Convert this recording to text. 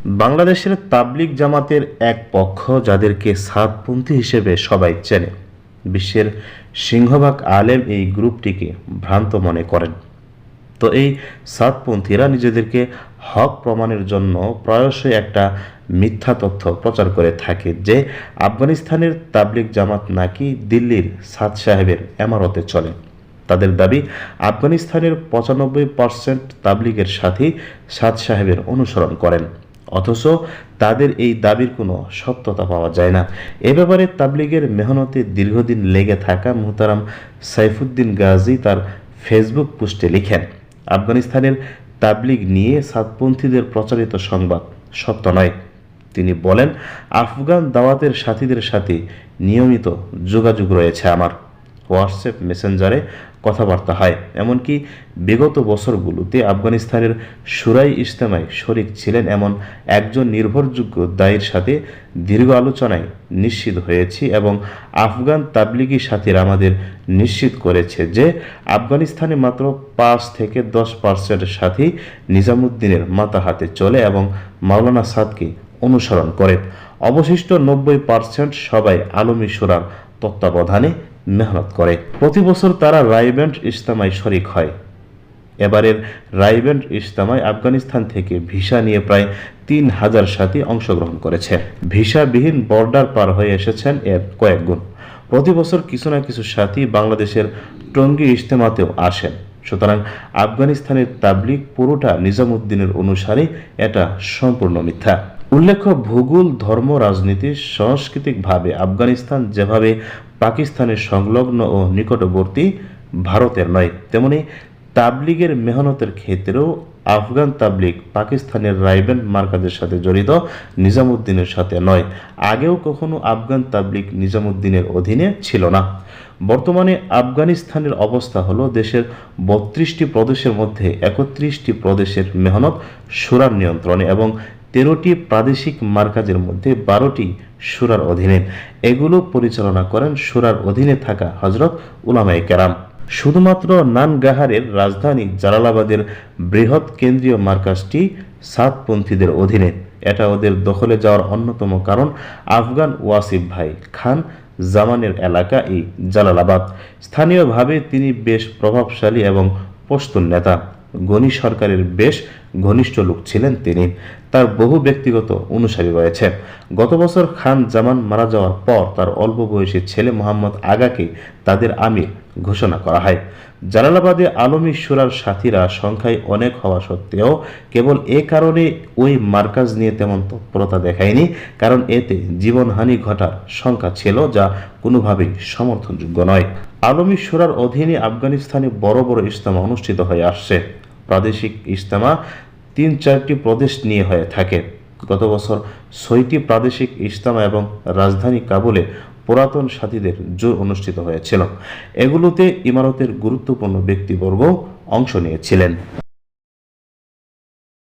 বাংলাদেশের তাবলিগ জামাতের এক পক্ষ যাদেরকে সাতপন্থী হিসেবে সবাই চেনে, বিশ্বের সিংহভাগ আলেম এই গ্রুপটিকে ভ্রান্ত মনে করেন। তো এই সাতপন্থীরা নিজেদেরকে হক প্রমাণের জন্য প্রায়শই একটা মিথ্যা তথ্য প্রচার করে থাকে যে আফগানিস্তানের তাবলিগ জামাত নাকি দিল্লির সাদ সাহেবের এমারতে চলে। তাদের দাবি আফগানিস্তানের 95% তাবলিগের সাথী সাদ সাহেবের অনুসরণ করেন, অথচ তাদের এই দাবির কোনো সত্যতা পাওয়া যায় না। এ ব্যাপারে তাবলিগের মেহনতে দীর্ঘদিন লেগে থাকা মুহতারাম সাইফুদ্দিন গাজী তার ফেসবুক পোস্টে লিখেন, আফগানিস্তানের তাবলিগ নিয়ে সাতপন্থীদের প্রচারিত সংবাদ সত্য নয়। তিনি বলেন, আফগান দাওয়াতের সাথীদের সাথে নিয়মিত যোগাযোগ রয়েছে আমার। হোয়াটসঅ্যাপ মেসেঞ্জারে কথাবার্তা হয়, এমনকি বিগত বছরগুলোতে আফগানিস্তানের শুরাই ইজতেমায় শরিক ছিলেন এমন একজন নির্ভরযোগ্য দায়ীর সাথে দীর্ঘ আলোচনায় নিশ্চিত হয়েছি এবং আফগান তাবলিগি সাথীরা আমাদের নিশ্চিত করেছে যে আফগানিস্তানে মাত্র 5 থেকে 10% সাথী নিজামুদ্দিনের মাথা হাতে চলে এবং মাওলানা সাদকে অনুসরণ করে। অবশিষ্ট 90% সবাই আলমী শুরার তত্ত্বাবধানে মেহনত করে। প্রতি বছর তারা রাইব্যান্ড ইজতেমায় শরিক হয়। এবারের রাইব্যান্ড ইজতেমায় আফগানিস্তান থেকে ভিসা নিয়ে প্রায় 3000 সাথী অংশগ্রহণ করেছে। ভিসাবিহীন বর্ডার পার হয়ে এসেছেন এর কয়েক গুণ। প্রতি বছর কিছু না কিছু সাথী বাংলাদেশের টঙ্গী ইজতেমাতেও আসেন। সুতরাং আফগানিস্তানের তাবলিগ পুরোটা নিজামুদ্দিনের অনুসারী, এটা সম্পূর্ণ মিথ্যা। উল্লেখ্য, ভূগোল, ধর্ম, রাজনীতি, সাংস্কৃতিকভাবে আফগানিস্তান যেভাবে পাকিস্তানের সংলগ্ন ও নিকটবর্তী ভারতের নয়, তেমনি তাবলিগের মেহনতের ক্ষেত্রেও আফগান তাবলিগ পাকিস্তানের রাইব্যান্ড মার্কাজের সাথে জড়িত, নিজামুদ্দিনের সাথে নয়। আগেও কখনো আফগান তাবলিগ নিজামুদ্দিনের অধীনে ছিল না। বর্তমানে আফগানিস্তানের অবস্থা হলো, দেশের 32টি প্রদেশের মধ্যে 31টি প্রদেশের মেহনত শুরার নিয়ন্ত্রণে এবং 13টি প্রাদেশিক মার্কাজের মধ্যে 12টি শুরার অধীনে। এগুলো পরিচালনা করেন শুরার অধীনে থাকা হযরত উলামায়ে কেরাম। শুধুমাত্র নানগাহারের রাজধানী জালালাবাদের বৃহৎ কেন্দ্রীয় মার্কাজটি সাতপন্থীদের অধীনে। এটা ওদের দখলে যাওয়ার অন্যতম কারণ আফগান ওয়াসিফ ভাই খান জামানের এলাকা এই জালালাবাদ। স্থানীয়ভাবে তিনি বেশ প্রভাবশালী এবং পশতুন নেতা। গনি সরকারের বেশ ঘনিষ্ঠ লোক ছিলেন তিনি। তার বহু ব্যক্তিগত অনুসারী রয়েছে। গত বছর খান জামান মারা যাওয়ার পর তার অল্প বয়সী ছেলে মোহাম্মদ আগাকে তাদের আমির ঘোষণা করা হয়। জালালাবাদে আলমী শুরার সাথীরা সংখ্যায় অনেক হওয়া সত্ত্বেও কেবল এ কারণে ওই মার্কাজ নিয়ে তেমন তৎপরতা দেখায়নি, কারণ এতে জীবনহানি ঘটার শঙ্কা ছিল, যা কোনোভাবেই সমর্থনযোগ্য নয়। আলমী শুরার অধীনে আফগানিস্তানে বড় বড় ইজতেমা অনুষ্ঠিত হয়ে আসছে। প্রাদেশিক ইজতেমা 3-4টি প্রদেশ নিয়ে হয়ে থাকে। গত বছর 6টি প্রাদেশিক ইজতেমা এবং রাজধানী কাবুলে পুরাতন সাথীদের জোর অনুষ্ঠিত হয়েছিল। এগুলোতে ইমারতের গুরুত্বপূর্ণ ব্যক্তিবর্গ অংশ নিয়েছিলেন।